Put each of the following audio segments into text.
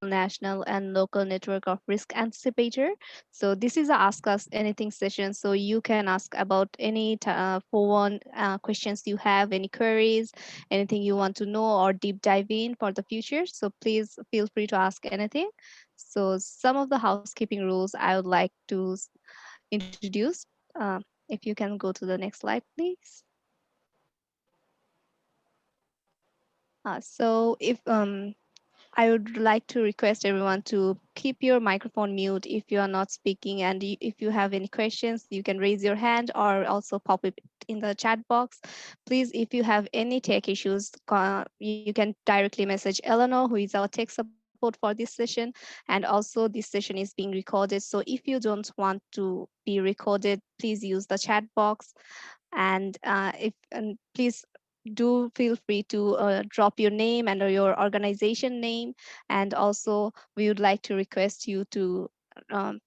national, and local network of risk anticipator. So this is a Ask Us Anything session. So you can ask about any FOREWARN questions you have, any queries, anything you want to know or deep dive in for the future. So please feel free to ask anything. So some of the housekeeping rules I would like to introduce. If you can go to the next slide, please. So if I would like to request everyone to keep your microphone mute if you are not speaking, and if you have any questions, you can raise your hand or also pop it in the chat box. Please, if you have any tech issues, you can directly message Eleanor, who is our tech support for this session. And also, this session is being recorded. So if you don't want to be recorded, please use the chat box. And please do feel free to drop your name and your organization name. And also we would like to request you to um,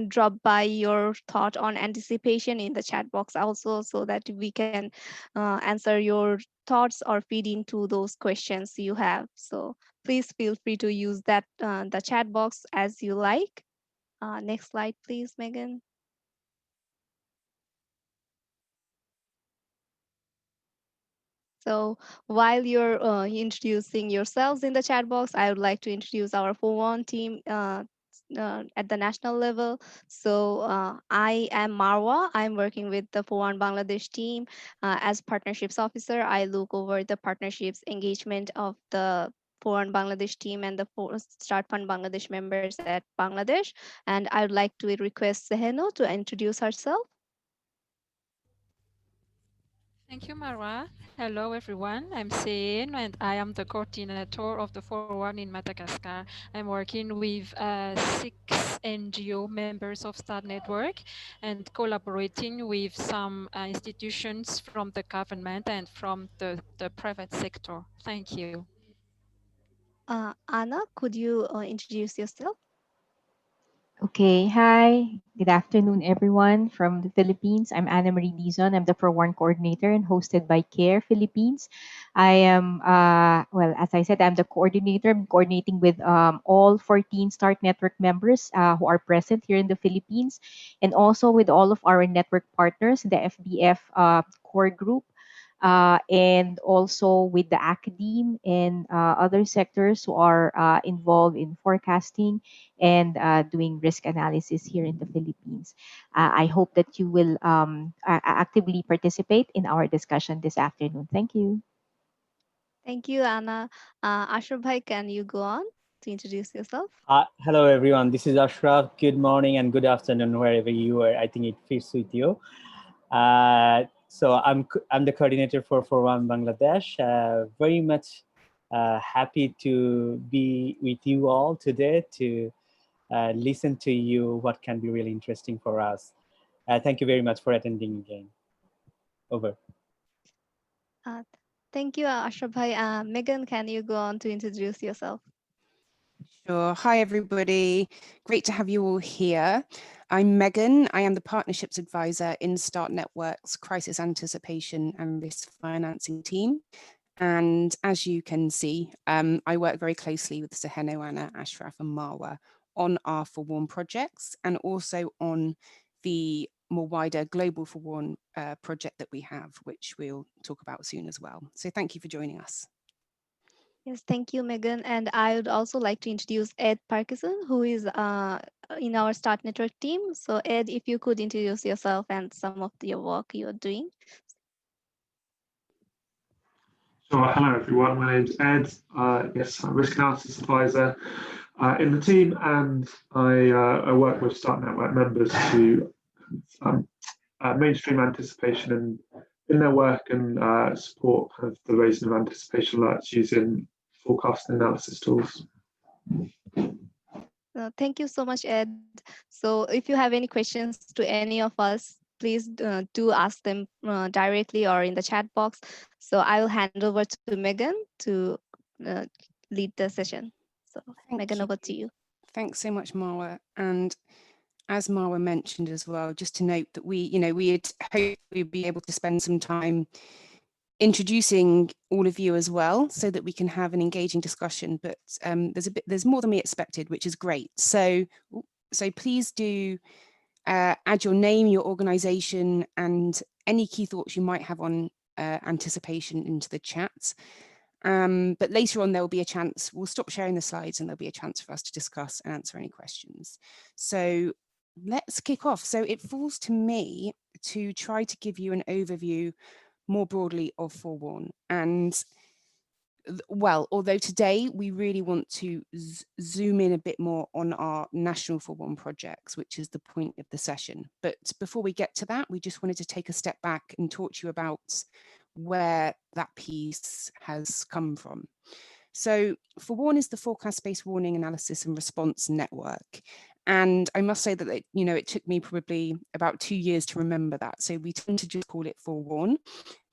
drop by your thought on anticipation in the chat box also, so that we can answer your thoughts or feed into those questions you have. So please feel free to use that the chat box as you like. Next slide, please, Megan. So while you're introducing yourselves in the chat box, I would like to introduce our FOREWARN team at the national level. So I am Marwa. I'm working with the FOREWARN Bangladesh team as partnerships officer. I look over the partnerships engagement of the FOREWARN Bangladesh team and the Start Fund Bangladesh members at Bangladesh. And I would like to request Seheno to introduce herself. Thank you, Marwa. Hello, everyone. I'm Sein, and I am the coordinator of the FOREWARN in Madagascar. I'm working with 6 NGO members of STAR Network and collaborating with some institutions from the government and from the private sector. Thank you. Anna, could you introduce yourself? Okay, hi. Good afternoon, everyone from the Philippines. I'm Anna Marie Dizon. I'm the ForOne coordinator and hosted by CARE Philippines. I am, well, as I said, I'm the coordinator. I'm coordinating with all 14 START Network members who are present here in the Philippines, and also with all of our network partners, the FBF core group, and also with the academe and other sectors who are involved in forecasting and doing risk analysis here in the Philippines. I hope that you will actively participate in our discussion this afternoon. Thank you. Thank you, Anna. Ashraf Bhai, can you go on to introduce yourself? Hello, everyone. This is Ashraf. Good morning and good afternoon, wherever you are. I think it fits with you. So I'm the coordinator for One Bangladesh. Very much happy to be with you all today to listen to you what can be really interesting for us. Thank you very much for attending again. Over. Uh, Thank you, Ashraf Bhai. Megan, can you go on to introduce yourself? Sure. Hi, everybody. Great to have you all here. I'm Megan. I am the Partnerships Advisor in START Network's Crisis Anticipation and Risk Financing team. And as you can see, I work very closely with Seheno, Anna, Ashraf and Marwa on our FOREWARN projects and also on the more wider global FOREWARN project that we have, which we'll talk about soon as well. So thank you for joining us. Yes, thank you, Megan. And I would also like to introduce Ed Parkinson, who is in our Start Network team. So Ed, if you could introduce yourself and some of your work you're doing. So, hello everyone, my name's Ed. Yes, I'm a risk analysis advisor in the team, and I work with Start Network members to mainstream anticipation in their work and support kind of the raising of anticipation alerts using forecasting analysis tools. Thank you so much, Ed. So if you have any questions to any of us, please do ask them directly or in the chat box. So I will hand over to Megan to uh, lead the session. So Megan, Thank over you. to you. Thanks so much, Marwa. And as Marwa mentioned as well, just to note that we had hoped we'd be able to spend some time introducing all of you as well, so that we can have an engaging discussion. But there's more than we expected, which is great. So please do add your name, your organization, and any key thoughts you might have on anticipation into the chat. But later on, there will be a chance, we'll stop sharing the slides and there'll be a chance for us to discuss and answer any questions. So let's kick off. So it falls to me to try to give you an overview more broadly of FOREWARN. And well, although today we really want to zoom in a bit more on our national FOREWARN projects, which is the point of the session. But before we get to that, we just wanted to take a step back and talk to you about where that piece has come from. So FOREWARN is the forecast-based warning analysis and response network. And I must say that it took me probably about 2 years to remember that. So we tend to just call it FOREWARN.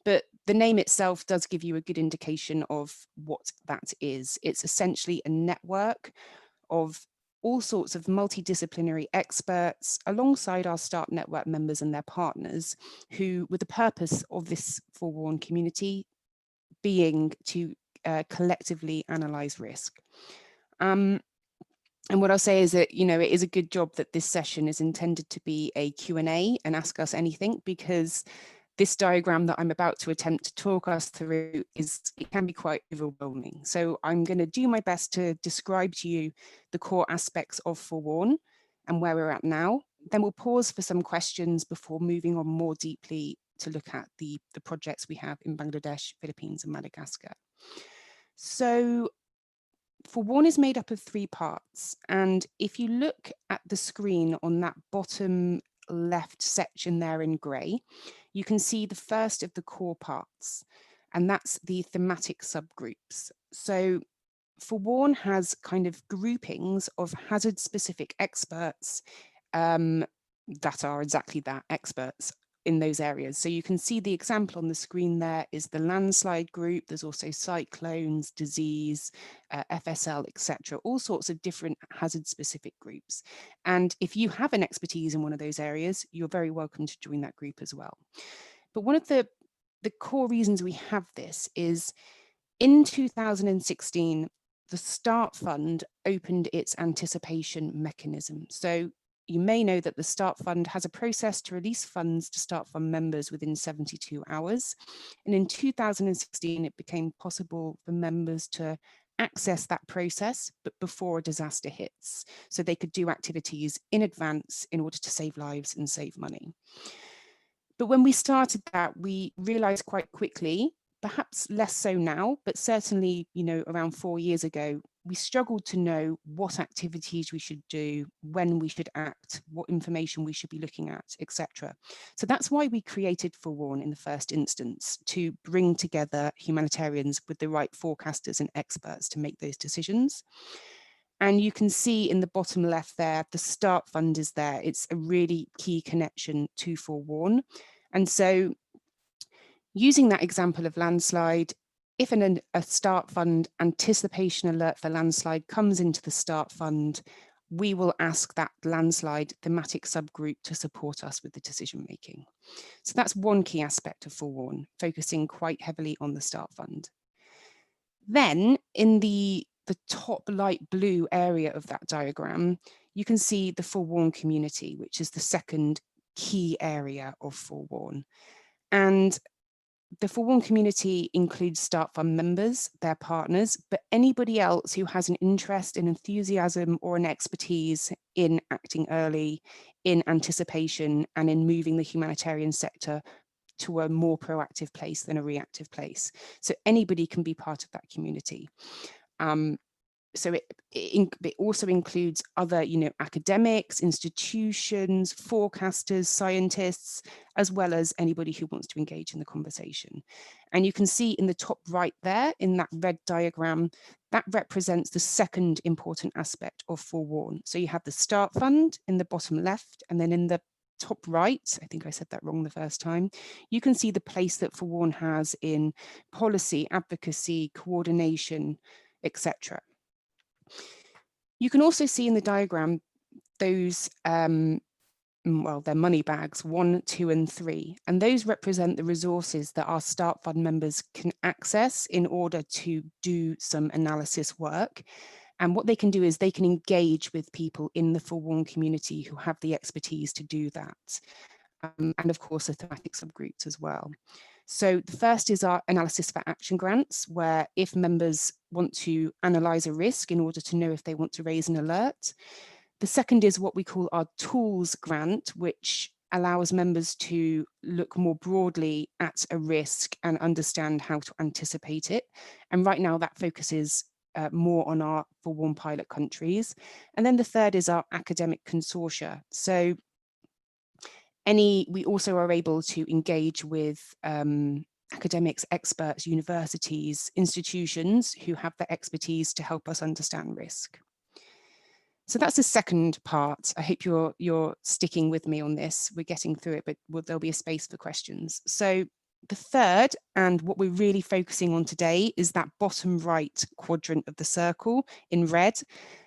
But the name itself does give you a good indication of what that is. It's essentially a network of all sorts of multidisciplinary experts alongside our START network members and their partners, who, with the purpose of this FOREWARN community being to collectively analyze risk. And what I'll say is that, it is a good job that this session is intended to be a Q&A and ask us anything, because this diagram that I'm about to attempt to talk us through it can be quite overwhelming. So I'm going to do my best to describe to you the core aspects of FOREWARN and where we're at now. Then we'll pause for some questions before moving on more deeply to look at the projects we have in Bangladesh, Philippines, and Madagascar. So FOREWARN is made up of 3 parts. And if you look at the screen on that bottom left section there in grey, you can see the first of the core parts, and that's the thematic subgroups. So FOREWARN has kind of groupings of hazard-specific experts that are exactly that, experts in those areas. So you can see the example on the screen there is the landslide group. There's also cyclones, disease, FSL, etc. All sorts of different hazard-specific groups. And if you have an expertise in one of those areas, you're very welcome to join that group as well. But one of the core reasons we have this is in 2016, the START Fund opened its anticipation mechanism. So you may know that the START Fund has a process to release funds to START Fund members within 72 hours. And in 2016, it became possible for members to access that process, but before a disaster hits. So they could do activities in advance in order to save lives and save money. But when we started that, we realized quite quickly, perhaps less so now, but certainly, around 4 years ago, we struggled to know what activities we should do, when we should act, what information we should be looking at, etc. So that's why we created FOREWARN in the first instance, to bring together humanitarians with the right forecasters and experts to make those decisions. And you can see in the bottom left there, the START Fund is there. It's a really key connection to FOREWARN. And so using that example of landslide, if a START Fund anticipation alert for landslide comes into the START Fund, we will ask that landslide thematic subgroup to support us with the decision making. So that's one key aspect of FOREWARN, focusing quite heavily on the START Fund. Then in the top light blue area of that diagram, you can see the FOREWARN community, which is the second key area of FOREWARN. And the FOREWARN community includes START Fund members, their partners, but anybody else who has an interest, an enthusiasm, or an expertise in acting early, in anticipation, and in moving the humanitarian sector to a more proactive place than a reactive place. So anybody can be part of that community. So it also includes other, academics, institutions, forecasters, scientists, as well as anybody who wants to engage in the conversation. And you can see in the top right there, in that red diagram, that represents the second important aspect of FOREWARN. So you have the START Fund in the bottom left, and then in the top right, I think I said that wrong the first time, you can see the place that FOREWARN has in policy, advocacy, coordination, etc. You can also see in the diagram those well, their money bags, 1, 2, and 3. And those represent the resources that our Start Fund members can access in order to do some analysis work. And what they can do is they can engage with people in the FOREWARN community who have the expertise to do that. And of course, the thematic subgroups as well. So the first is our analysis for action grants, where if members want to analyse a risk in order to know if they want to raise an alert. The second is what we call our tools grant, which allows members to look more broadly at a risk and understand how to anticipate it. And right now that focuses more on our FOREWARN pilot countries. And then the third is our academic consortia. So we also are able to engage with academics, experts, universities, institutions who have the expertise to help us understand risk. So that's the second part. I hope you're sticking with me on this. We're getting through it, but there'll be a space for questions. So the third, and what we're really focusing on today, is that bottom right quadrant of the circle in red,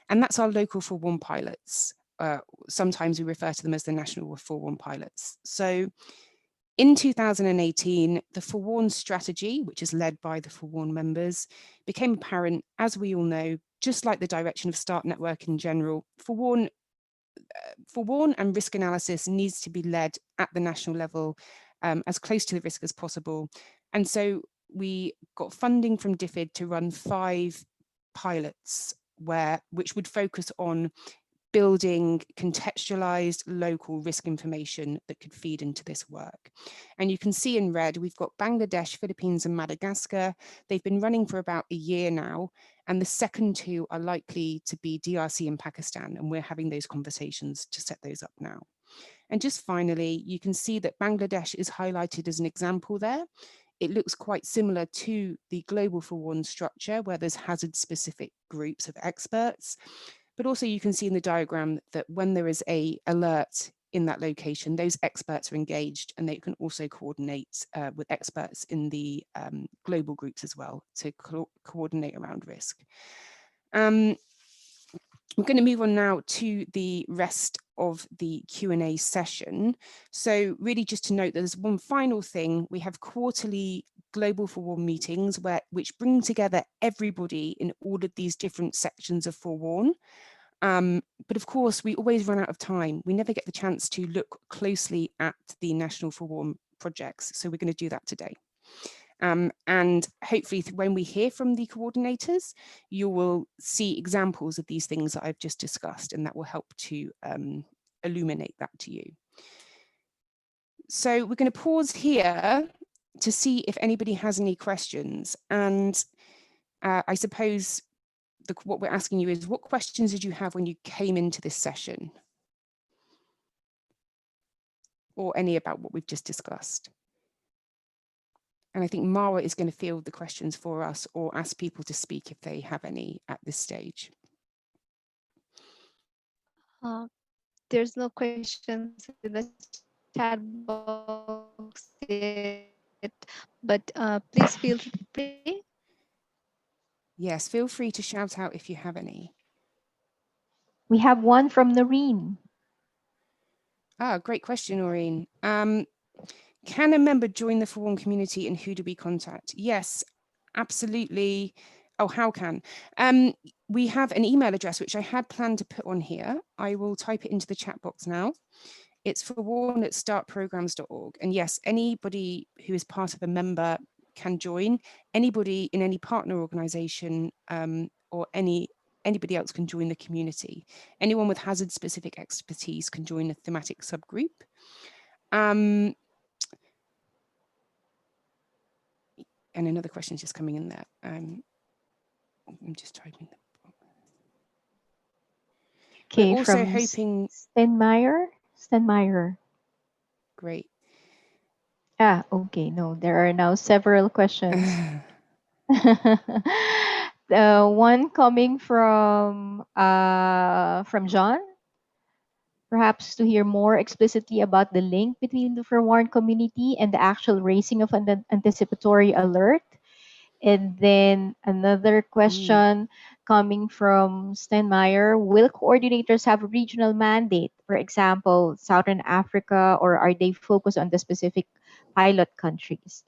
and that's our local FOREWARN pilots. Sometimes we refer to them as the national FOREWARN pilots. So in 2018, the FOREWARN strategy, which is led by the FOREWARN members, became apparent, as we all know, just like the direction of START Network in general. FOREWARN and risk analysis needs to be led at the national level as close to the risk as possible. And so we got funding from DFID to run 5 pilots which would focus on building contextualized local risk information that could feed into this work. And you can see in red, we've got Bangladesh, Philippines, and Madagascar. They've been running for about a year now, and the second 2 are likely to be DRC and Pakistan, and we're having those conversations to set those up now. And just finally, you can see that Bangladesh is highlighted as an example there. It looks quite similar to the global FOREWARN structure, where there's hazard-specific groups of experts. But also you can see in the diagram that when there is an alert in that location, those experts are engaged, and they can also coordinate with experts in the global groups as well to coordinate around risk. I'm going to move on now to the rest of the Q&A session. So really just to note that there's one final thing. We have quarterly global FOREWARN meetings which bring together everybody in all of these different sections of FOREWARN. But of course, we always run out of time. We never get the chance to look closely at the national FOREWARN projects. So we're going to do that today. And hopefully when we hear from the coordinators, you will see examples of these things that I've just discussed, and that will help to illuminate that to you. So we're going to pause here to see if anybody has any questions. And I suppose what we're asking you is, what questions did you have when you came into this session? Or any about what we've just discussed? And I think Mara is going to field the questions for us, or ask people to speak if they have any at this stage. There's no questions in the chat box yet, but please feel free. Yes, feel free to shout out if you have any. We have one from Noreen. Great question, Noreen. Can a member join the FOREWARN community, and who do we contact? Yes, absolutely. Oh, how can? We have an email address, which I had planned to put on here. I will type it into the chat box now. It's forewarn@startprograms.org. And yes, anybody who is part of a member can join. Anybody in any partner organization or anybody else can join the community. Anyone with hazard-specific expertise can join a thematic subgroup. And another question is just coming in there. I'm just typing them. Okay, we're also from hoping. Stenmeyer. Great. Okay. No, there are now several questions. One coming from John. Perhaps to hear more explicitly about the link between the FOREWARN community and the actual raising of an anticipatory alert. And then another Mm. question coming from Steinmeier, will coordinators have a regional mandate, for example, Southern Africa, or are they focused on the specific pilot countries?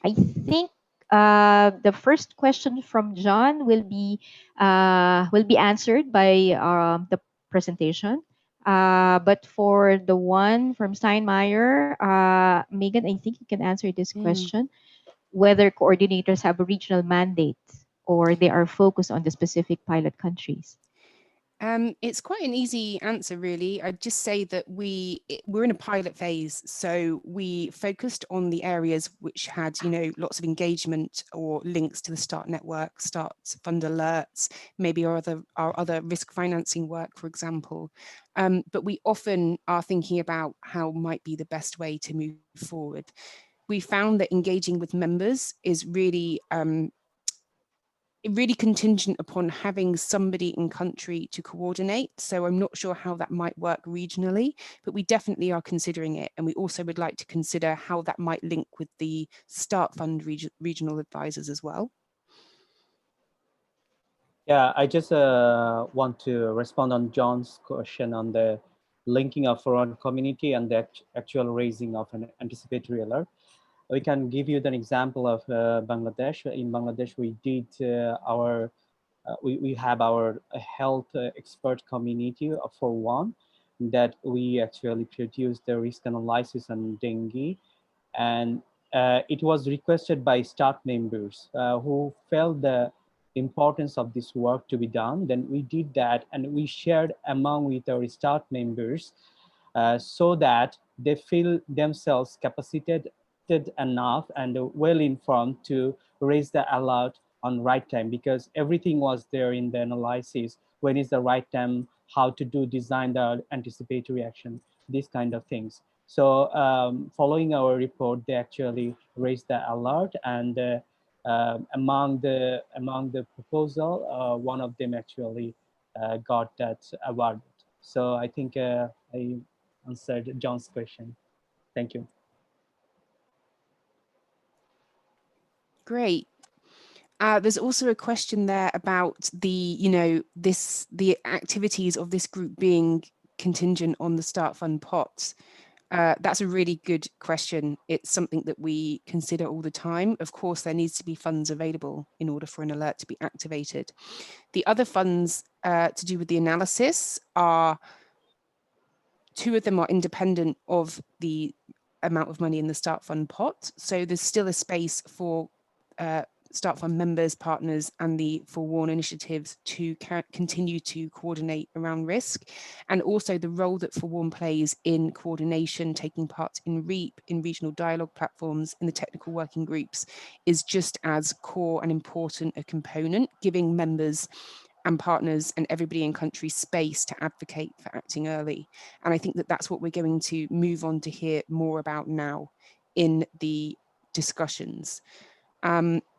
I think the first question from John will be answered by the presentation. But for the one from Steinmeier, Megan, I think you can answer this Mm. question, whether coordinators have a regional mandate or they are focused on the specific pilot countries. It's quite an easy answer, really. I'd just say that we're in a pilot phase, so we focused on the areas which had, lots of engagement or links to the Start network, Start fund alerts, maybe our other risk financing work, for example. But we often are thinking about how might be the best way to move forward. We found that engaging with members is really contingent upon having somebody in country to coordinate. So I'm not sure how that might work regionally, but we definitely are considering it. And we also would like to consider how that might link with the Start Fund regional advisors as well. Yeah, I just want to respond on John's question on the linking of foreign community and the actual raising of an anticipatory alert. We can give you an example of Bangladesh. In Bangladesh, we did we have our health expert community for one, that we actually produced the risk analysis on dengue, and it was requested by staff members who felt the importance of this work to be done. Then we did that, and we shared among with our staff members so that they feel themselves capacitated enough and well informed to raise the alert on right time, because everything was there in the analysis. When is the right time, how to do design the anticipatory action, these kind of things. So following our report, they actually raised the alert, and among the proposal, one of them actually got that award. So I think I answered John's question. Thank you. Great. There's also a question there about the activities of this group being contingent on the Start Fund pots. That's a really good question. It's something that we consider all the time. Of course, there needs to be funds available in order for an alert to be activated. The other funds to do with the analysis are, two of them are independent of the amount of money in the Start Fund pot. So there's still a space for Start Fund members, partners, and the FOREWARN initiatives to continue to coordinate around risk, and also the role that FOREWARN plays in coordination, taking part in REAP, in regional dialogue platforms, in the technical working groups, is just as core and important a component, giving members and partners and everybody in country space to advocate for acting early. And I think that that's what we're going to move on to hear more about now in the discussions.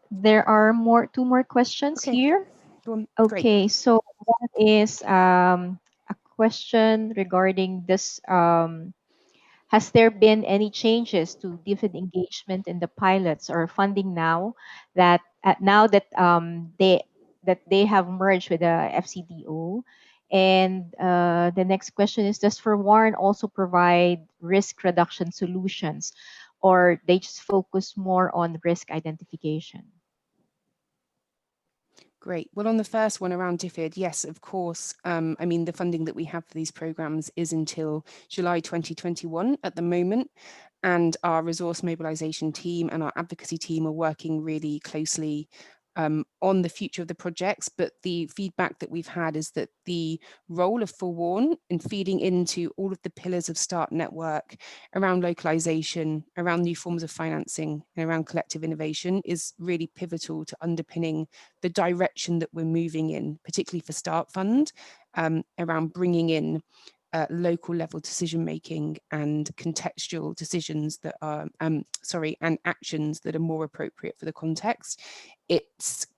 There are two more questions Okay, here. go on. Great. Okay, so one is a question regarding this. Has there been any changes to different engagement in the pilots or funding now that they have merged with the FCDO? And the next question is, does FOREWARN also provide risk reduction solutions, or they just focus more on risk identification? Great. Well, on the first one around DFID, yes, of course. I mean, the funding that we have for these programs is until July 2021 at the moment. And our resource mobilization team and our advocacy team are working really closely on the future of the projects. But the feedback that we've had is that the role of FOREWARN in feeding into all of the pillars of Start Network around localization, around new forms of financing, and around collective innovation is really pivotal to underpinning the direction that we're moving in, particularly for Start Fund, around bringing in local level decision making and contextual decisions that are and actions that are more appropriate for the context. It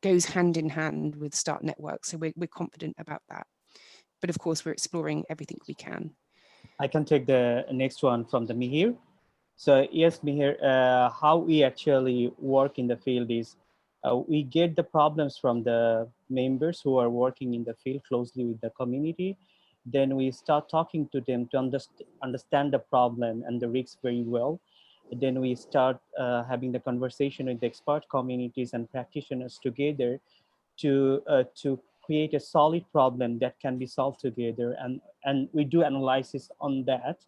goes hand in hand with Start Network, so we're confident about that. But of course, we're exploring everything we can. I can take the next one from the Mihir. So yes, Mihir, how we actually work in the field is we get the problems from the members who are working in the field closely with the community. Then we start talking to them to understand the problem and the risks very well. Then we start having the conversation with the expert communities and practitioners together to create a solid problem that can be solved together, and we do analysis on that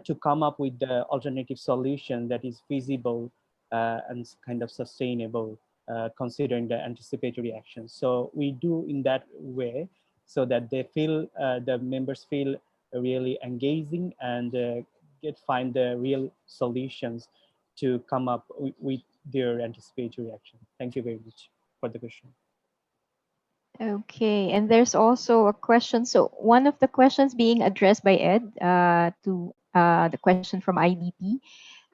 to come up with the alternative solution that is feasible and kind of sustainable, considering the anticipatory actions. So we do in that way so that they feel the members feel really engaging and get find the real solutions to come up with their anticipatory action. Thank you very much for the question. Okay, and there's also a question. So one of the questions being addressed by Ed to the question from IDP.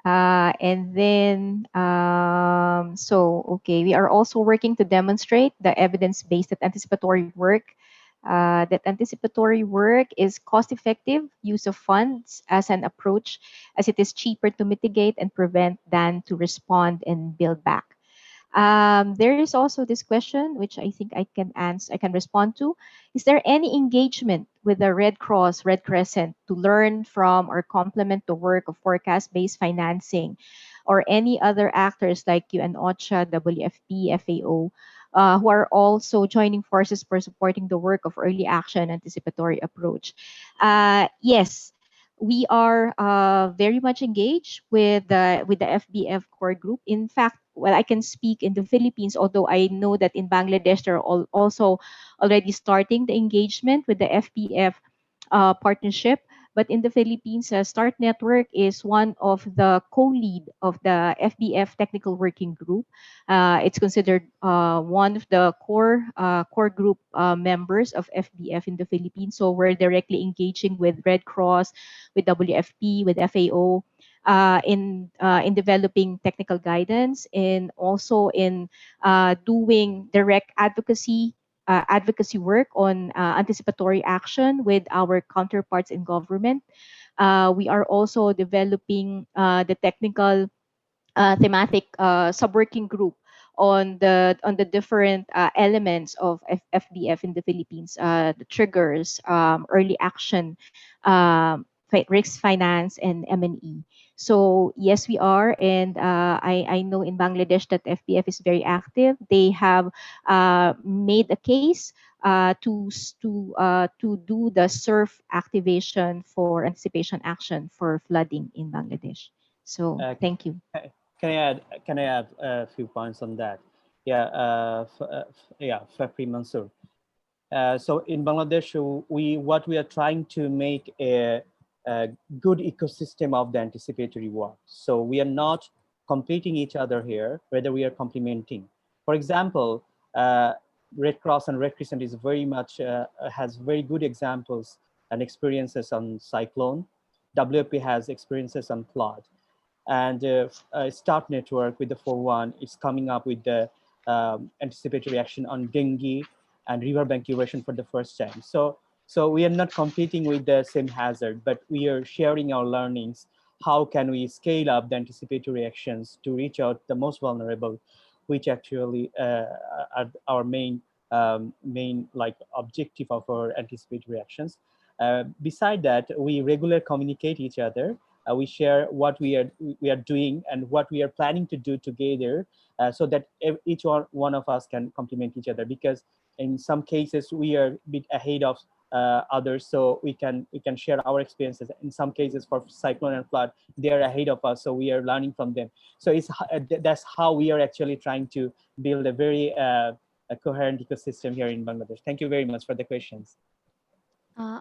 And then, okay, we are also working to demonstrate the evidence-based that anticipatory work is cost-effective use of funds as an approach, as it is cheaper to mitigate and prevent than to respond and build back. There is also this question, which I think I can answer, I can respond to. Is there any engagement with the Red Cross, Red Crescent to learn from or complement the work of forecast-based financing, or any other actors like UN OCHA, WFP, FAO, who are also joining forces for supporting the work of early action anticipatory approach? Yes, we are very much engaged with the FBF core group. In fact, well, I can speak in the Philippines, although I know that in Bangladesh they're also already starting the engagement with the FBF partnership. But in the Philippines, Start Network is one of the co-lead of the FBF Technical Working Group. It's considered one of the core group members of FBF in the Philippines. So we're directly engaging with Red Cross, with WFP, with FAO. In developing technical guidance, and also in doing direct advocacy work on anticipatory action with our counterparts in government. We are also developing the technical thematic sub-working group on the different elements of FBF in the Philippines, the triggers, early action, risk finance, and M&E. So yes, we are, and I know in Bangladesh that FBF is very active. They have made a case to do the surf activation for anticipation action for flooding in Bangladesh. So Uh, thank you. can I add a few points on that? Yeah, yeah, Fakri Mansoor. So in Bangladesh, what we are trying to make a good ecosystem of the anticipatory work. So we are not competing each other here, whether we are complementing. For example, Red Cross and Red Crescent is very much has very good examples and experiences on cyclone. WFP has experiences on flood, and Start Network with the FOREWARN is coming up with the anticipatory action on dengue and riverbank erosion for the first time. So we are not competing with the same hazard, but we are sharing our learnings. How can we scale up the anticipatory actions to reach out the most vulnerable, which actually are our main like objective of our anticipatory actions. Beside that, we regularly communicate each other. We share what we are doing and what we are planning to do together, so that each one of us can complement each other. Because in some cases we are a bit ahead of others, so we can share our experiences. In some cases, for cyclone and flood, they are ahead of us, so we are learning from them. So that's how we are actually trying to build a very a coherent ecosystem here in Bangladesh. Thank you very much for the questions.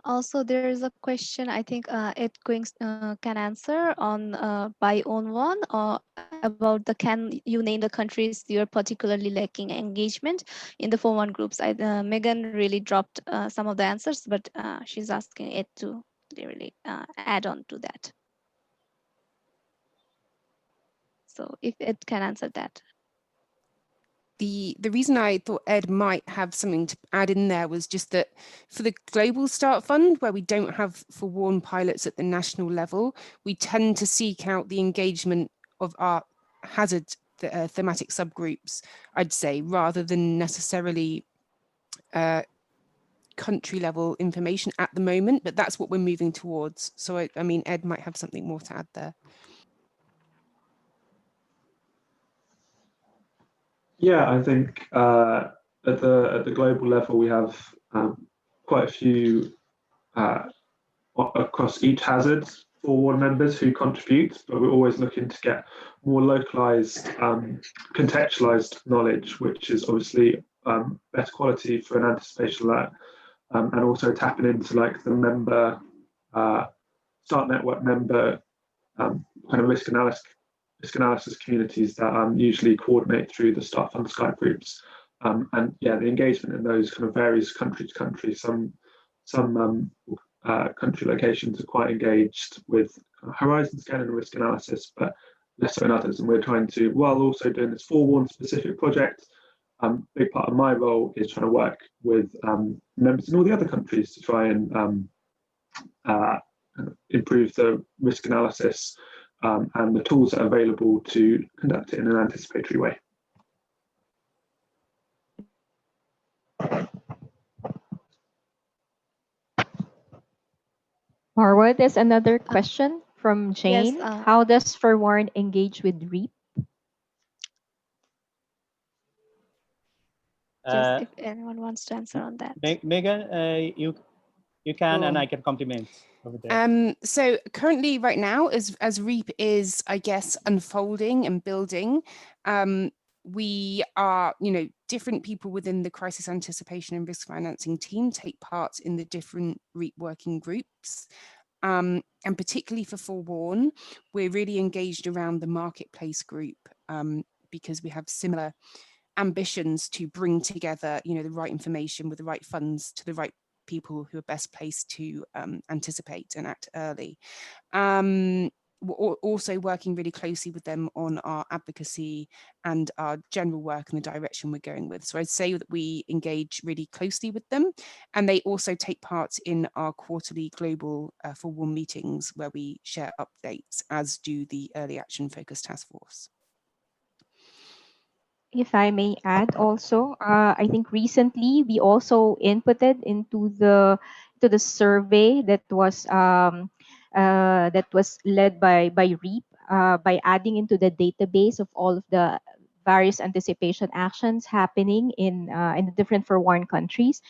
Also, there is a question I think Ed Quings can answer on by own one about the can you name the countries you're particularly lacking engagement in the 4-1 groups. Megan really dropped some of the answers, but she's asking Ed to really add on to that. So if Ed can answer that. The reason I thought Ed might have something to add in there was just that for the Global Start Fund, where we don't have FOREWARN pilots at the national level, we tend to seek out the engagement of our hazard thematic subgroups, I'd say, rather than necessarily country level information at the moment, but that's what we're moving towards. So I mean, Ed might have something more to add there. Yeah, I think at the global level we have quite a few across each hazard FOREWARN members who contribute, but we're always looking to get more localized, contextualized knowledge, which is obviously better quality for an anticipation alert, and also tapping into like the member, Start Network member kind of risk analysis communities that usually coordinate through the Start Fund Skype groups. And yeah, the engagement in those kind of varies country to country. Some country locations are quite engaged with horizon scanning and risk analysis, but less so in others. And we're trying to, while also doing this FOREWARN specific project, big part of my role is trying to work with members in all the other countries to try and improve the risk analysis and the tools that are available to conduct it in an anticipatory way. Marwa, there's another question from Yes, Jane. How does FOREWARN engage with REAP? just if anyone wants to answer on that. Megan, you can, and Cool. I can compliment over there. So currently, right now, as REAP is, I guess, unfolding and building, we are, different people within the crisis anticipation and risk financing team take part in the different REAP working groups. And particularly for FOREWARN, we're really engaged around the marketplace group because we have similar ambitions to bring together, the right information with the right funds to the right people who are best placed to anticipate and act early. We're also working really closely with them on our advocacy and our general work and the direction we're going with. So I'd say that we engage really closely with them, and they also take part in our quarterly global FOREWARN meetings where we share updates, as do the Early Action Focus Task Force. If I may add also, I think recently we also inputted into the survey that was led by REAP by adding into the database of all of the various anticipation actions happening in the different FOREWARN countries.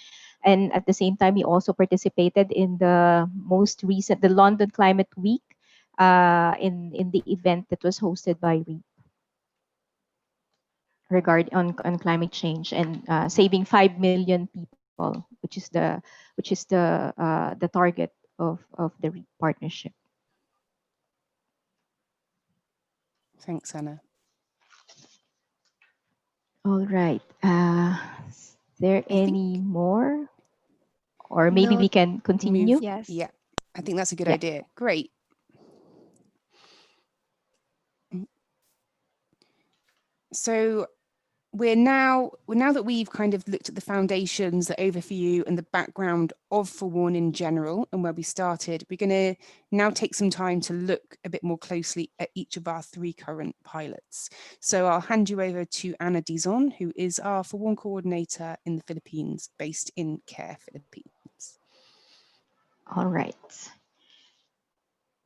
And at the same time, we also participated in the most recent, the London Climate Week, in the event that was hosted by REAP on climate change and saving 5 million people, which is the target of the REAP partnership. Thanks, Anna. All right. Is there any more? Or maybe No, we can continue? yes. Yeah, I think that's a good Yeah. idea. Great. So we're now that we've kind of looked at the foundations, the overview and the background of FOREWARN in general and where we started, we're going to now take some time to look a bit more closely at each of our 3 current pilots. So I'll hand you over to Ana Dizon, who is our FOREWARN coordinator in the Philippines, based in CARE, Philippines. All right.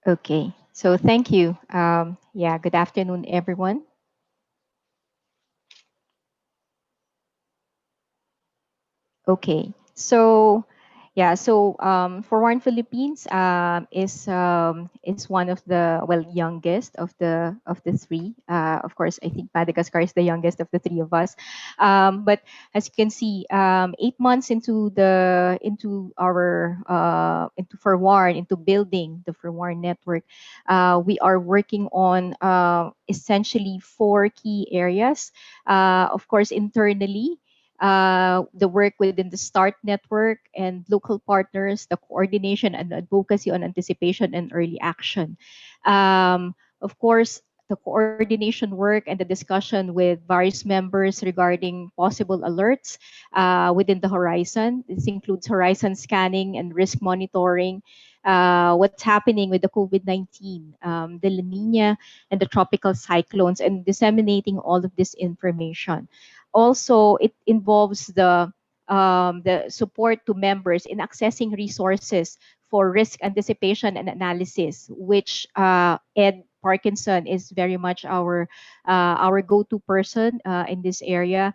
Okay. So thank you. Good afternoon, everyone. Okay, so FOREWARN Philippines is one of the youngest of the 3. Of course, I think Madagascar is the youngest of the 3 of us. But as you can see, 8 months into FOREWARN, into building the FOREWARN network, we are working on essentially 4 key areas. Of course, internally, the work within the START network and local partners, the coordination and advocacy on anticipation and early action. Of course, the coordination work and the discussion with various members regarding possible alerts within the horizon. This includes horizon scanning and risk monitoring, what's happening with the COVID-19, the La Nina and the tropical cyclones, and disseminating all of this information. Also, it involves the support to members in accessing resources for risk anticipation and analysis, which Ed Parkinson is very much our go-to person in this area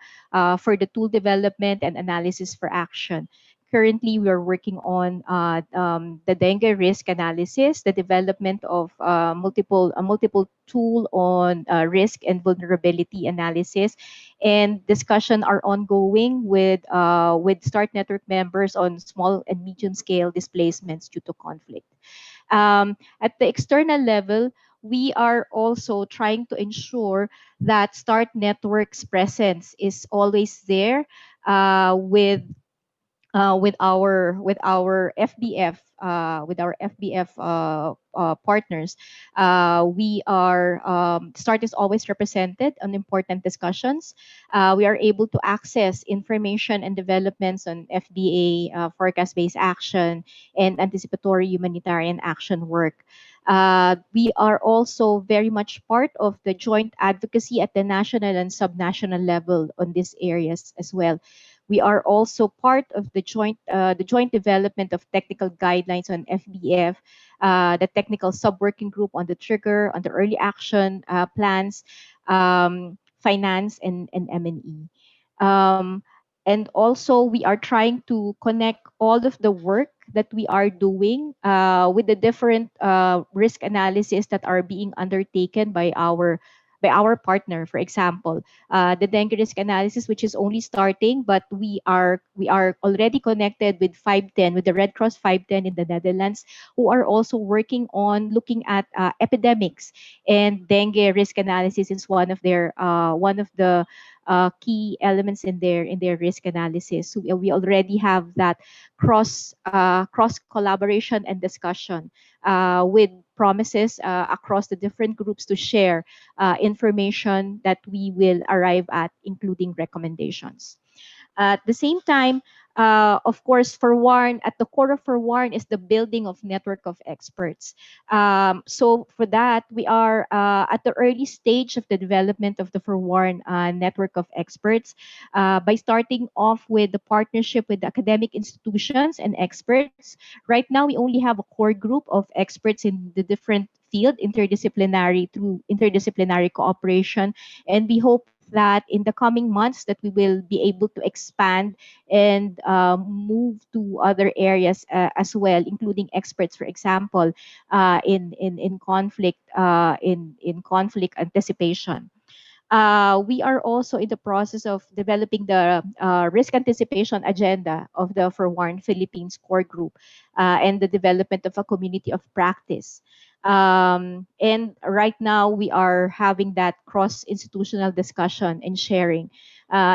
for the tool development and analysis for action. Currently, we are working on the dengue risk analysis, the development of multiple tool on risk and vulnerability analysis, and discussion are ongoing with START network members on small and medium scale displacements due to conflict. At the external level, we are also trying to ensure that START network's presence is always there with our FBF partners. We are START is always represented on important discussions. We are able to access information and developments on FBA forecast-based action and anticipatory humanitarian action work. We are also very much part of the joint advocacy at the national and subnational level on these areas as well. We are also part of the joint development of technical guidelines on FBF, the technical sub-working group on the trigger, on the early action plans, finance, and M&E. Um, and also, we are trying to connect all of the work that we are doing with the different risk analysis that are being undertaken by our partner. For example, the dengue risk analysis, which is only starting, but we are already connected with 510, with the Red Cross 510 in the Netherlands, who are also working on looking at epidemics, and dengue risk analysis is one of the key elements in their risk analysis. So we already have that cross collaboration and discussion with promises across the different groups to share information that we will arrive at, including recommendations. At the same time, of course, FOREWARN, at the core of FOREWARN is the building of network of experts. So for that, we are at the early stage of the development of the FOREWARN network of experts by starting off with the partnership with the academic institutions and experts. Right now, we only have a core group of experts in the different field, interdisciplinary through interdisciplinary cooperation, and we hope that in the coming months that we will be able to expand and move to other areas as well, including experts, for example, in conflict in conflict anticipation. We are also in the process of developing the risk anticipation agenda of the FOREWARN Philippines core group and the development of a community of practice. And right now, we are having that cross-institutional discussion and sharing.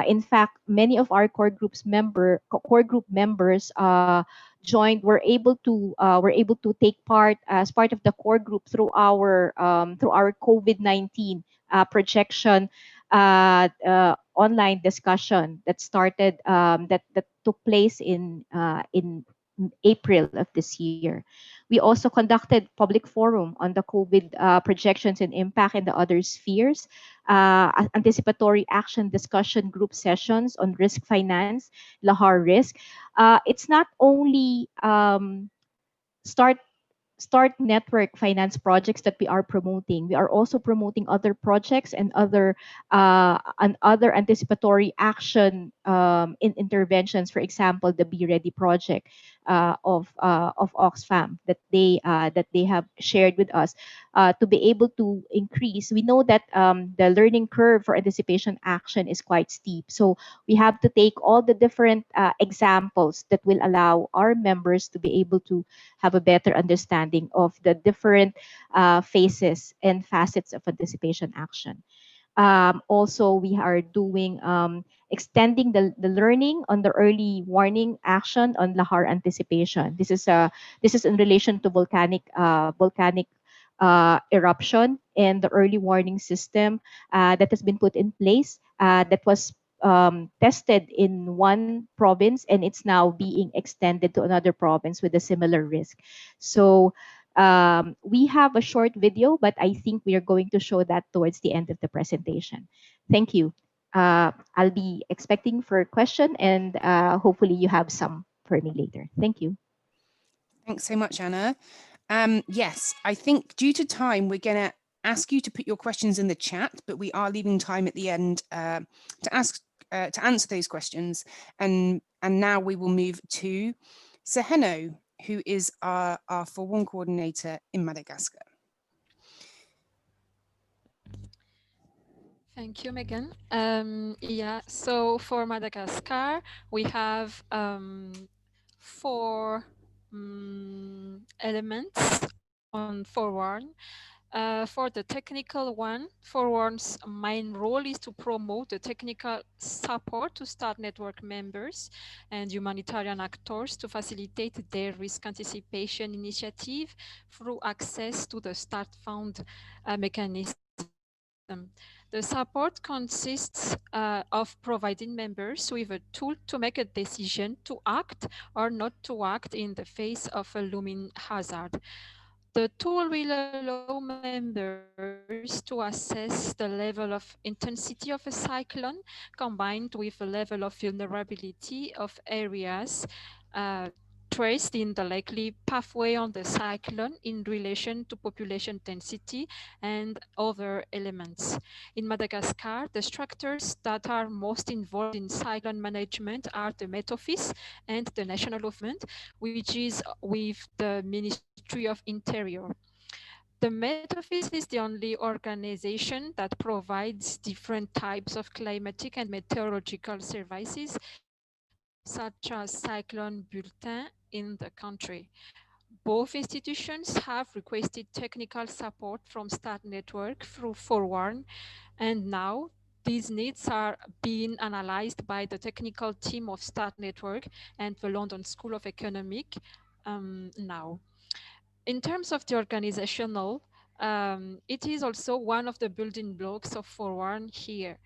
In fact, many of our core group members were able to take part as part of the core group through our COVID-19 projection online discussion that started that took place in April of this year. We also conducted public forum on the COVID projections and impact in the other spheres, anticipatory action discussion group sessions on risk finance, Lahar risk. It's not only start start network finance projects that we are promoting. We are also promoting other projects and other anticipatory action in interventions. For example, the Be Ready project of Oxfam that they have shared with us to be able to increase. We know that the learning curve for anticipation action is quite steep, so we have to take all the different examples that will allow our members to be able to have a better understanding of the different phases and facets of anticipation action. Also, we are doing extending the learning on the early warning action on lahar anticipation. This is in relation to volcanic eruption and the early warning system that has been put in place that was tested in one province, and it's now being extended to another province with a similar risk. So we have a short video, but I think we are going to show that towards the end of the presentation. Thank you. I'll be expecting for a question, and hopefully you have some for me later. Thank you. Thanks so much, Anna. Yes, I think due to time, we're going to ask you to put your questions in the chat, but we are leaving time at the end to ask to answer those questions. And now we will move to Seheno, who is our FOREWARN coordinator in Madagascar. Thank you, Megan. Yeah, so for Madagascar, we have four elements on FOREWARN. For the technical one, FOREWARN's main role is to promote the technical support to START network members and humanitarian actors to facilitate their risk anticipation initiative through access to the START fund mechanism. The support consists of providing members with a tool to make a decision to act or not to act in the face of a looming hazard. The tool will allow members to assess the level of intensity of a cyclone combined with the level of vulnerability of areas traced in the likely pathway on the cyclone in relation to population density and other elements. In Madagascar, the structures that are most involved in cyclone management are the Met Office and the National Government, which is with the Ministry of Interior. The Met Office is the only organization that provides different types of climatic and meteorological services, such as cyclone bulletin in the country. Both institutions have requested technical support from START Network through FOREWARN, and now these needs are being analyzed by the technical team of START Network and the London School of Economic now. In terms of the organizational, it is also one of the building blocks of FOREWARN here.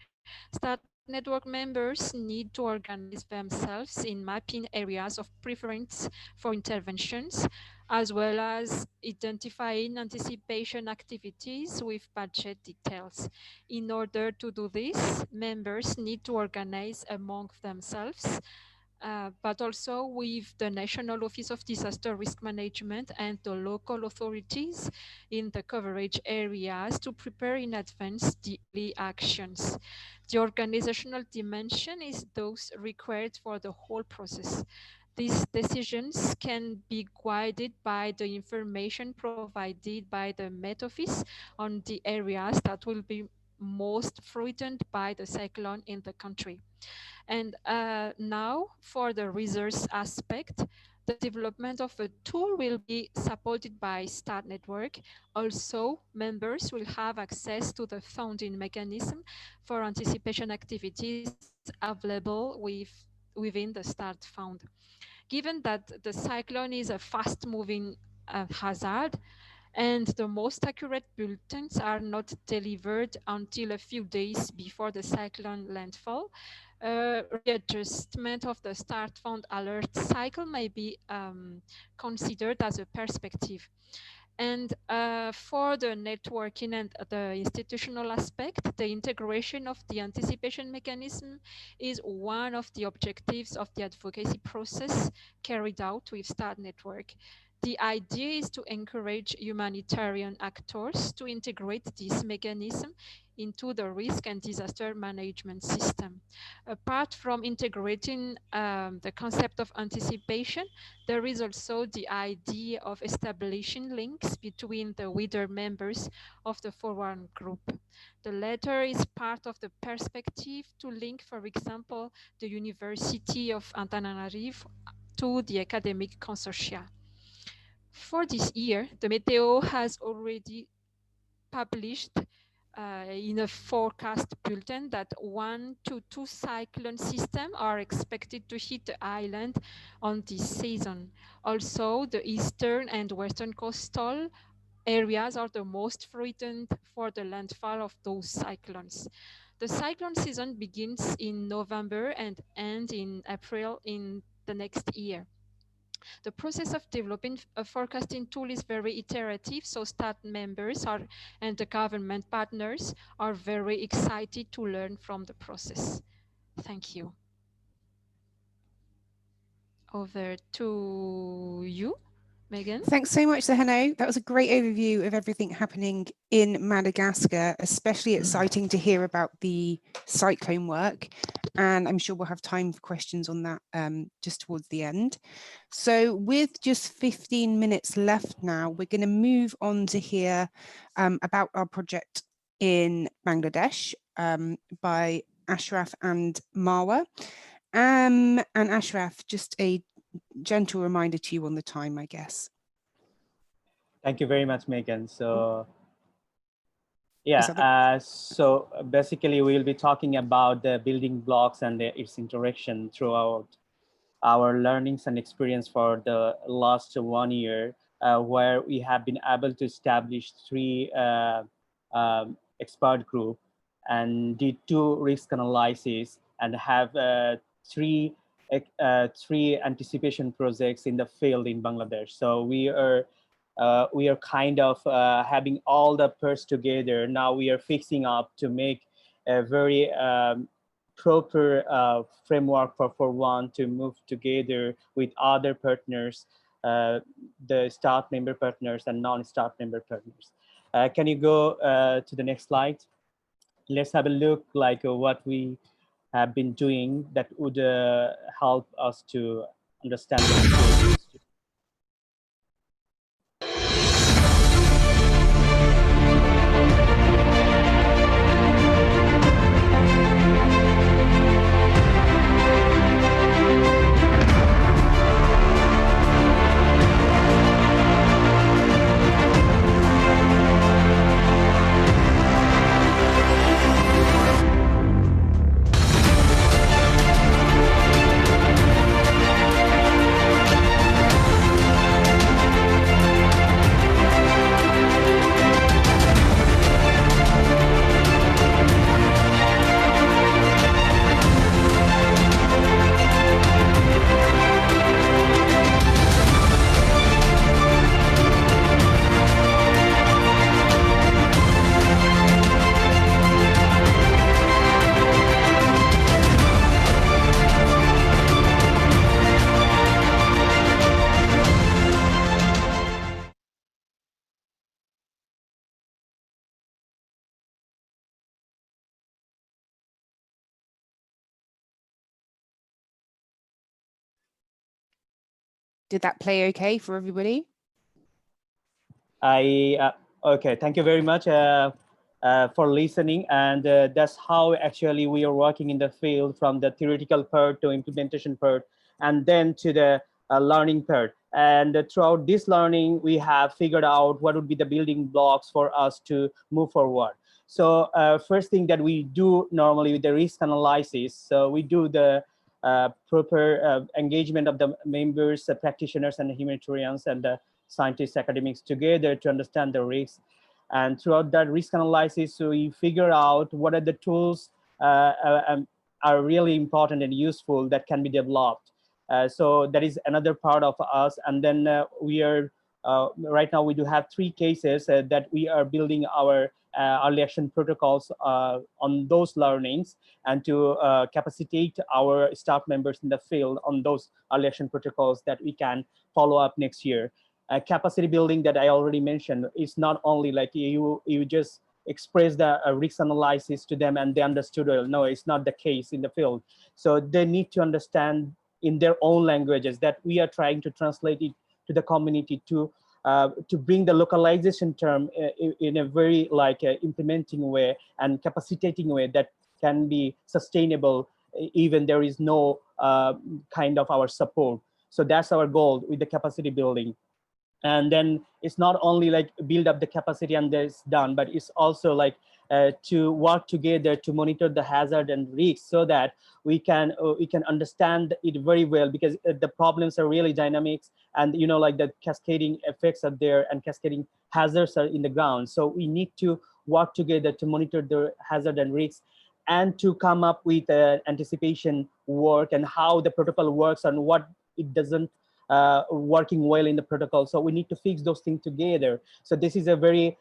START network members need to organize themselves in mapping areas of preference for interventions, as well as identifying anticipation activities with budget details. In order to do this, members need to organize among themselves, but also with the National Office of Disaster Risk Management and the local authorities in the coverage areas to prepare in advance the early actions. The organizational dimension is those required for the whole process. These decisions can be guided by the information provided by the Met Office on the areas that will be most threatened by the cyclone in the country. And now for the resource aspect, the development of a tool will be supported by START Network. Also, members will have access to the funding mechanism for anticipation activities available within the START fund. Given that the cyclone is a fast-moving hazard, and the most accurate bulletins are not delivered until a few days before the cyclone landfall, readjustment of the start fund alert cycle may be considered as a perspective. And for the networking and the institutional aspect, the integration of the anticipation mechanism is one of the objectives of the advocacy process carried out with START Network. The idea is to encourage humanitarian actors to integrate this mechanism into the risk and disaster management system. Apart from integrating the concept of anticipation, there is also the idea of establishing links between the wider members of the FOREWARN group. The latter is part of the perspective to link, for example, the University of Antananarivo to the academic consortia. For this year, the Meteo has already published in a forecast bulletin that 1 to 2 cyclone systems are expected to hit the island on this season. Also, the eastern and western coastal areas are the most threatened for the landfall of those cyclones. The cyclone season begins in November and ends in April in the next year. The process of developing a forecasting tool is very iterative, so staff members and the government partners are very excited to learn from the process. Thank you. Over to you, Megan. Thanks so much, Seheno. That was a great overview of everything happening in Madagascar, especially exciting to hear about the cyclone work. And I'm sure we'll have time for questions on that just towards the end. So with just 15 minutes left now, we're going to move on to hear about our project in Bangladesh by Ashraf and Marwa. And Ashraf, just a gentle reminder to you on the time, I guess. Thank you very much, Megan. So, yeah, so basically we'll be talking about the building blocks and its interaction throughout our learnings and experience for the last 1 year, where we have been able to establish three expert group and did 2 risk analysis and have three anticipation projects in the field in Bangladesh. So we are kind of having all the parts together. Now we are fixing up to make a very proper framework for FOREWARN to move together with other partners, the staff member partners and non-staff member partners. Can you go to the next slide? Let's have a look like what we have been doing that would help us to understand the situation. Did that play okay for everybody? Okay, thank you very much for listening. And that's how actually we are working in the field, from the theoretical part to implementation part, and then to the learning part. And throughout this learning, we have figured out what would be the building blocks for us to move forward. So first thing that we do normally with the risk analysis, so we do the proper engagement of the members, practitioners and humanitarians and the scientists, academics together to understand the risks. And throughout that risk analysis, so we figure out what are the tools are really important and useful that can be developed. So that is another part of us. And then we are, right now we do have 3 cases that we are building our early action protocols on those learnings and to capacitate our staff members in the field on those early action protocols that we can follow up next year. Capacity building that I already mentioned is not only like you just express the risk analysis to them and they understood it. No, it's not the case in the field. So they need to understand in their own languages that we are trying to translate it to the community to bring the localization term in a very like implementing way and capacitating way that can be sustainable even there is no kind of our support. So that's our goal with the capacity building. And then it's not only like build up the capacity and that's done, but it's also like to work together to monitor the hazard and risks so that we can understand it very well, because the problems are really dynamics and you know like the cascading effects are there and cascading hazards are in the ground. So we need to work together to monitor the hazard and risks and to come up with anticipation work and how the protocol works and what it doesn't working well in the protocol. So we need to fix those things together. So this is a very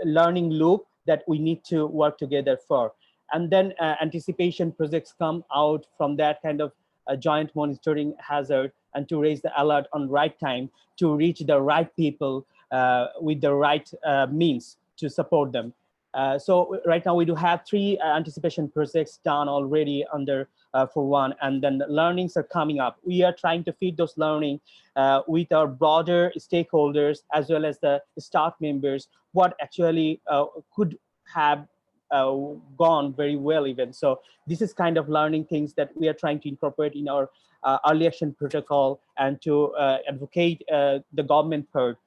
learning loop that we need to work together for. And then anticipation projects come out from that kind of joint monitoring hazard, and to raise the alert on right time, to reach the right people with the right means to support them. So right now we do have 3 anticipation projects done already under FOREWARN, and then the learnings are coming up. We are trying to feed those learning with our broader stakeholders as well as the staff members, what actually could have gone very well even. So this is kind of learning things that we are trying to incorporate in our early action protocol and to advocate the government part.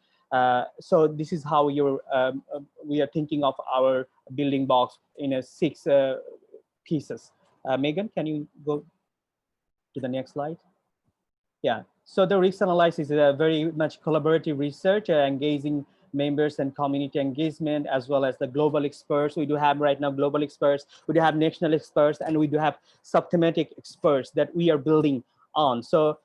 So this is how we are thinking of our building blocks in a 6 pieces. Megan, can you go to the next slide? Yeah, so the risk analysis is a very much collaborative research, engaging members and community engagement, as well as the global experts. We do have right now global experts, we do have national experts, and we do have subthematic experts that we are building on. So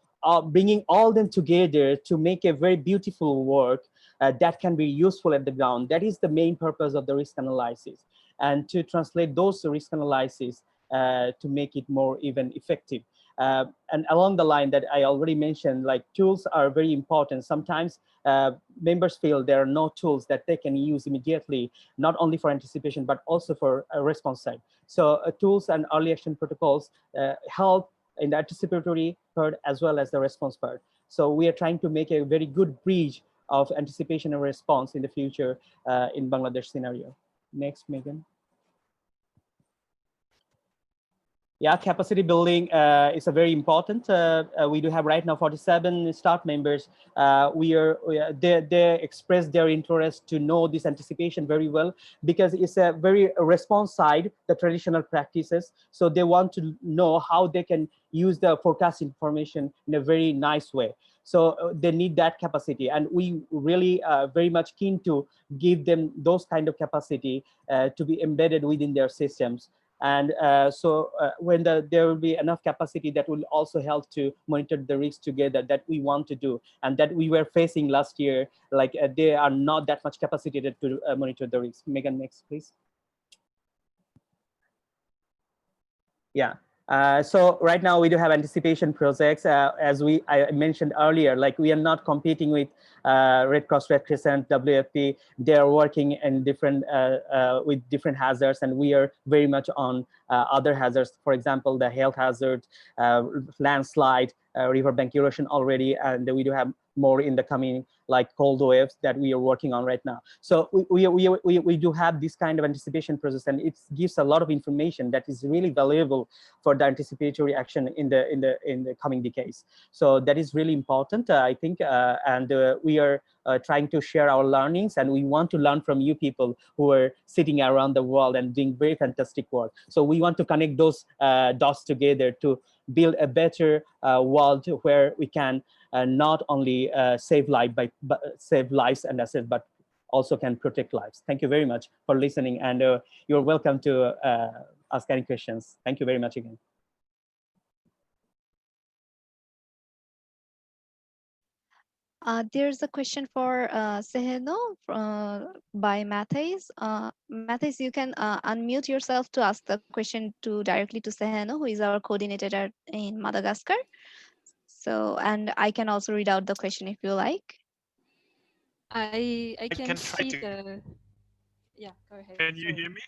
bringing all them together to make a very beautiful work that can be useful at the ground. That is the main purpose of the risk analysis, and to translate those risk analysis to make it more even effective. And along the line that I already mentioned, like tools are very important. Sometimes members feel there are no tools that they can use immediately, not only for anticipation, but also for a response side. So tools and early action protocols help in the anticipatory part as well as the response part. So we are trying to make a very good bridge of anticipation and response in the future in Bangladesh scenario. Next, Megan. Yeah, capacity building is a very important. We do have right now 47 staff members. They express their interest to know this anticipation very well, because it's a very response side, the traditional practices. So they want to know how they can use the forecast information in a very nice way. So they need that capacity, and we really very much keen to give them those kind of capacity to be embedded within their systems. And when there will be enough capacity, that will also help to monitor the risks together that we want to do and that we were facing last year. Like they are not that much capacitated to monitor the risks. Megan, next, please. Yeah. So right now we do have anticipation projects, as I mentioned earlier. Like we are not competing with Red Cross, Red Crescent, WFP. They are working in different with different hazards, and we are very much on other hazards. For example, the health hazard, landslide, riverbank erosion already, and we do have more in the coming, like cold waves that we are working on right now. So we do have this kind of anticipation process, and it gives a lot of information that is really valuable for the anticipatory action in the coming decades. So that is really important, I think, and we are trying to share our learnings, and we want to learn from you people who are sitting around the world and doing very fantastic work. So we want to connect those dots together to build a better world where we can not only save lives and assets, but also can protect lives. Thank you very much for listening, and you're welcome to ask any questions. Thank you very much again. There's a question for Seheno by Mathis. Mathis, you can unmute yourself to ask the question directly to Seheno, who is our coordinator in Madagascar. So, and I can also read out the question if you like. I can see the. Yeah, go ahead. Can you hear me?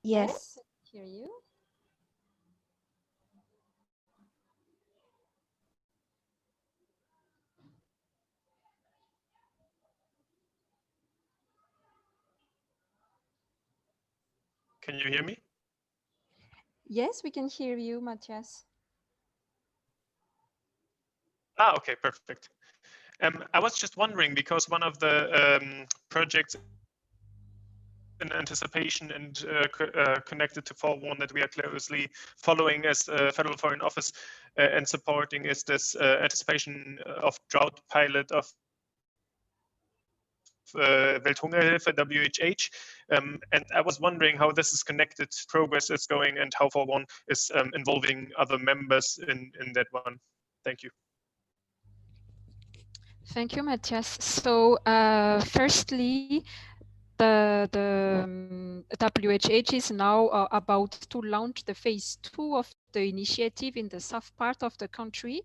Yes. Hear you. Can you hear me? Yes, we can hear you, Matthias. Okay, perfect. I was just wondering, because one of the projects in anticipation and connected to FOREWARN that we are closely following as Federal Foreign Office and supporting is this anticipation of drought pilot of Welthungerhilfe, WHH. And I was wondering how this is connected, progress is going, and how FOREWARN is involving other members in that one. Thank you. Thank you, Matthias. So, firstly, the WHH is now about to launch the phase 2 of the initiative in the south part of the country,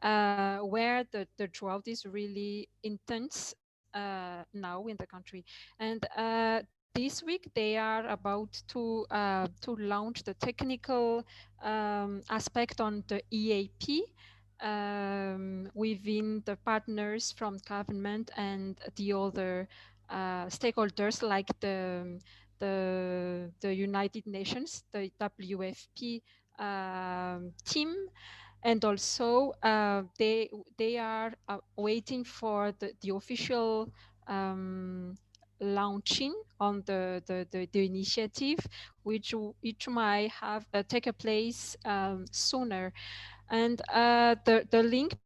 where the drought is really intense now in the country. And this week they are about to launch the technical aspect on the EAP within the partners from government and the other stakeholders like the United Nations, the WFP team, and also they are waiting for the official launching on the initiative, which might have take a place sooner. And the link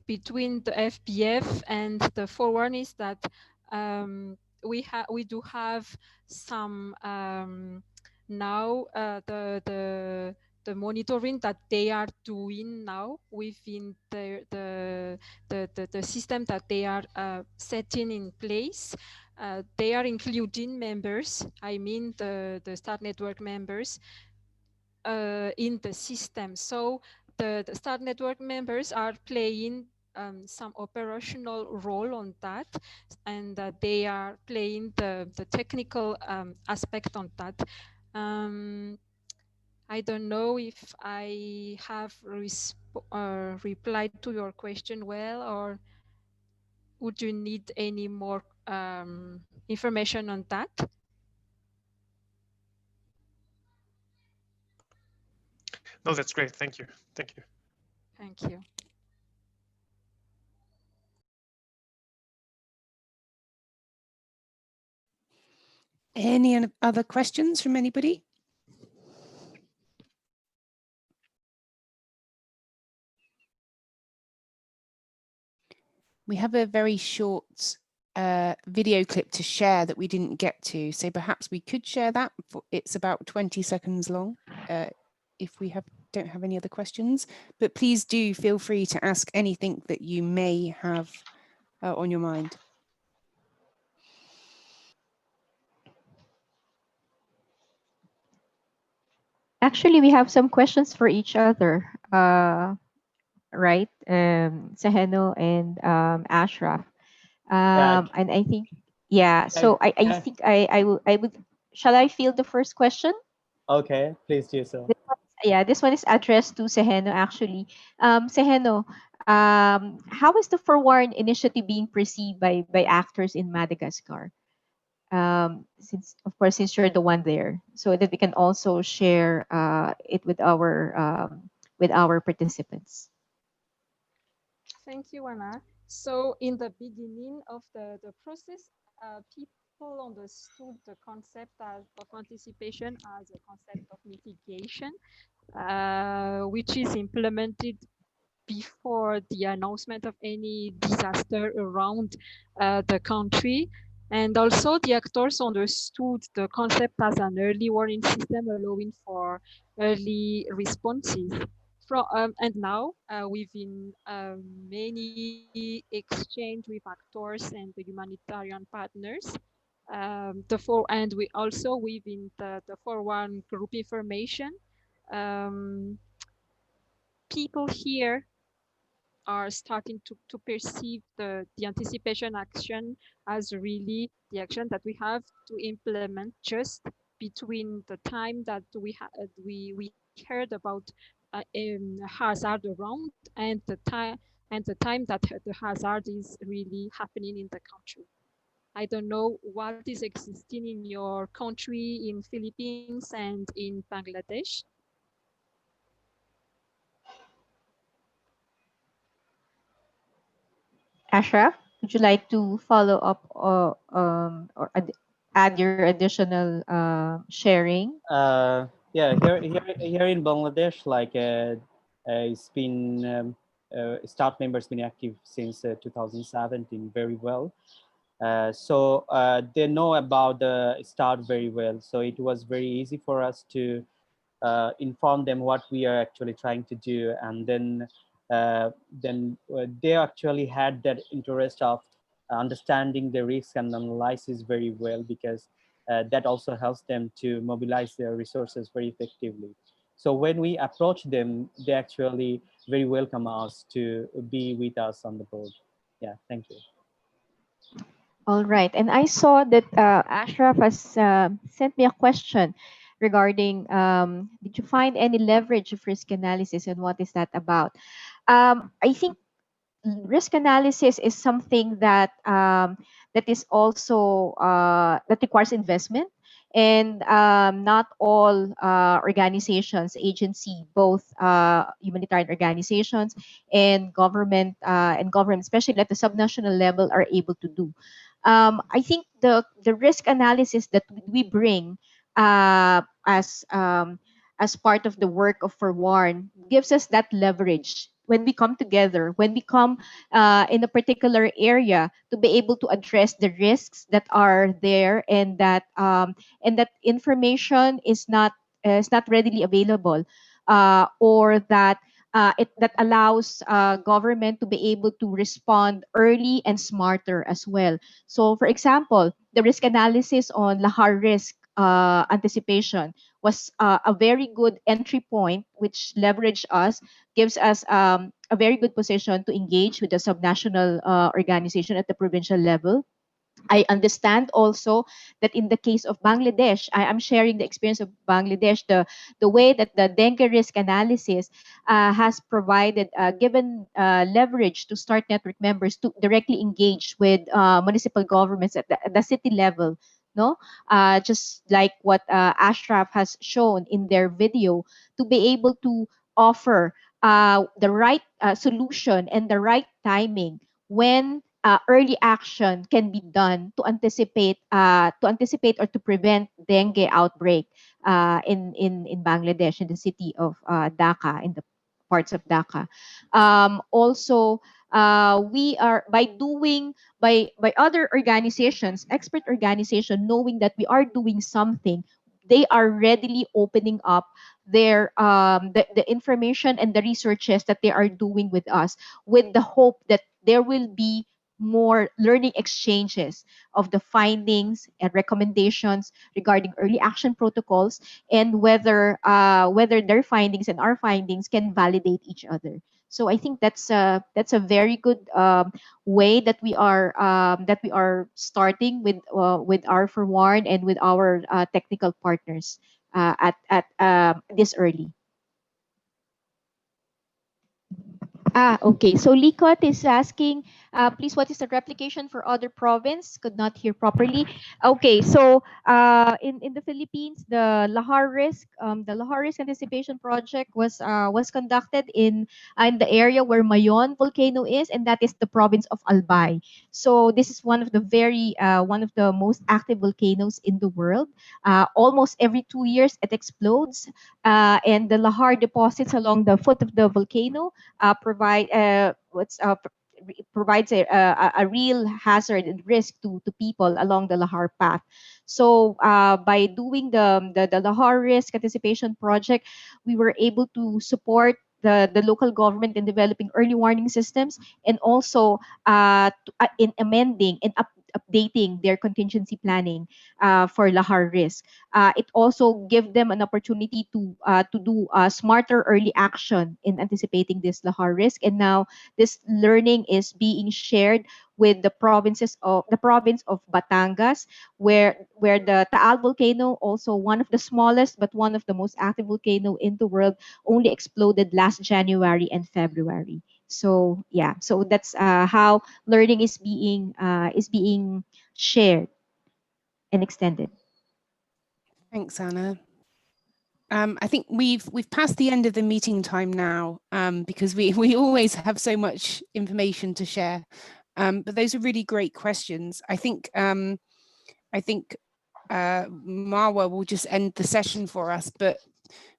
between the FBF and the FOREWARN is that we do have some now the monitoring that they are doing now within the system that they are setting in place. They are including members, I mean the START network members in the system. So the START network members are playing some operational role on that, and they are playing the technical aspect on that. I don't know if I have replied to your question well, or would you need any more information on that? No, that's great. Thank you. Thank you. Thank you. Any other questions from anybody? We have a very short video clip to share that we didn't get to, so perhaps we could share that. It's about 20 seconds long if we don't have any other questions, but please do feel free to ask anything that you may have on your mind. Actually, we have some questions for each other, right? Saheno and Ashraf. Yeah. And I think, yeah, so I think I would, shall I field the first question? Okay, please do so. This one is addressed to Seheno actually. Seheno, how is the FOREWARN initiative being perceived by actors in Madagascar? Since of course since you're the one there, so that we can also share it with our participants. Thank you, Anna. So in the beginning of the process, people understood the concept of anticipation as a concept of mitigation, which is implemented before the announcement of any disaster around the country. And also the actors understood the concept as an early warning system allowing for early responses. And now within many exchange with actors and the humanitarian partners, and we also within the FOREWARN group information, people here are starting to perceive the anticipation action as really the action that we have to implement just between the time that we heard about hazard around and the time that the hazard is really happening in the country. I don't know what is existing in your country, in Philippines and in Bangladesh. Ashraf, would you like to follow up or add your additional sharing? Yeah, here in Bangladesh, like it's been START members been active since 2017 very well. So they know about the start very well. So it was very easy for us to inform them what we are actually trying to do, and then they actually had that interest of understanding the risk and analysis very well, because that also helps them to mobilize their resources very effectively. So when we approach them, they actually very welcome us to be with us on the board. Yeah, thank you. All right. And I saw that Ashraf has sent me a question regarding did you find any leverage of risk analysis and what is that about? I think risk analysis is something that that is also that requires investment, and not all organizations, agency, both humanitarian organizations and government, especially at the subnational level, are able to do. I think the risk analysis that we bring as part of the work of FOREWARN gives us that leverage when we come together, when we come in a particular area, to be able to address the risks that are there, and that information is not readily available, or that that allows government to be able to respond early and smarter as well. So, for example, the risk analysis on lahar risk anticipation was a very good entry point, which leverage us, gives us a very good position to engage with the subnational organization at the provincial level. I understand also that in the case of Bangladesh, I'm sharing the experience of Bangladesh, the way that the dengue risk analysis has provided, given leverage to START network members to directly engage with municipal governments at the city level. No, just like what Ashraf has shown in their video, to be able to offer the right solution and the right timing when early action can be done to anticipate or to prevent dengue outbreak in Bangladesh, in the city of Dhaka, in the parts of Dhaka. Also, we are by other organizations, expert organization, knowing that we are doing something, they are readily opening up the information and the researches that they are doing with us, with the hope that there will be more learning exchanges of the findings and recommendations regarding early action protocols, and whether their findings and our findings can validate each other. So I think that's a very good way that we are starting with our FOREWARN and with our technical partners at this early. Okay. So Likot is asking, please, what is the replication for other province? Could not hear properly. Okay. So in the Philippines, the Lahar Risk Anticipation Project was conducted in the area where Mayon volcano is, and that is the province of Albay. So this is one of the most active volcanoes in the world. Almost every 2 years, it explodes, and the Lahar deposits along the foot of the volcano provides a real hazard and risk to people along the Lahar path. So by doing the Lahar Risk Anticipation Project, we were able to support the local government in developing early warning systems, and also in amending and updating their contingency planning for Lahar risk. It also give them an opportunity to do smarter early action in anticipating this Lahar risk. And now this learning is being shared with the province of Batangas, where the Taal volcano, also one of the smallest but one of the most active volcano in the world, only exploded last January and February. So yeah, so that's how learning is being shared and extended. Thanks, Anna. I think we've passed the end of the meeting time now, because we always have so much information to share. But those are really great questions. I think Marwa will just end the session for us, but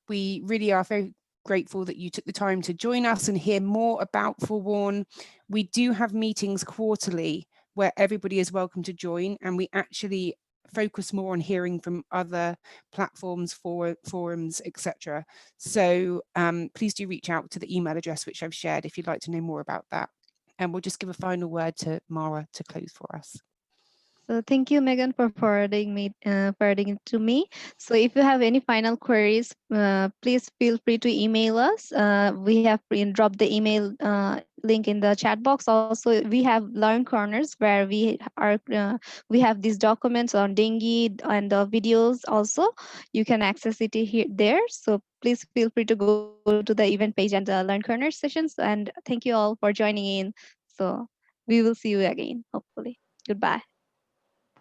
we really are very grateful that you took the time to join us and hear more about FOREWARN. We do have meetings quarterly, where everybody is welcome to join, and we actually focus more on hearing from other platforms, forums, etc. So please do reach out to the email address which I've shared if you'd like to know more about that. And we'll just give a final word to Mara to close for us. So thank you, Megan, for forwarding it to me. So if you have any final queries, please feel free to email us. We have dropped the email link in the chat box. Also, we have Learn Corners where we have these documents on dengue and the videos. Also, you can access it here there. So please feel free to go to the event page and the Learn Corners sessions. And thank you all for joining in. So we will see you again, hopefully. Goodbye.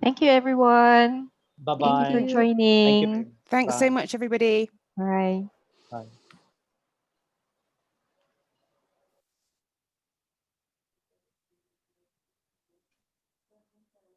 Thank you, everyone. Bye Thank you Thank for bye. you. Thank you. joining. Thanks so Bye. much, everybody. Bye. Bye.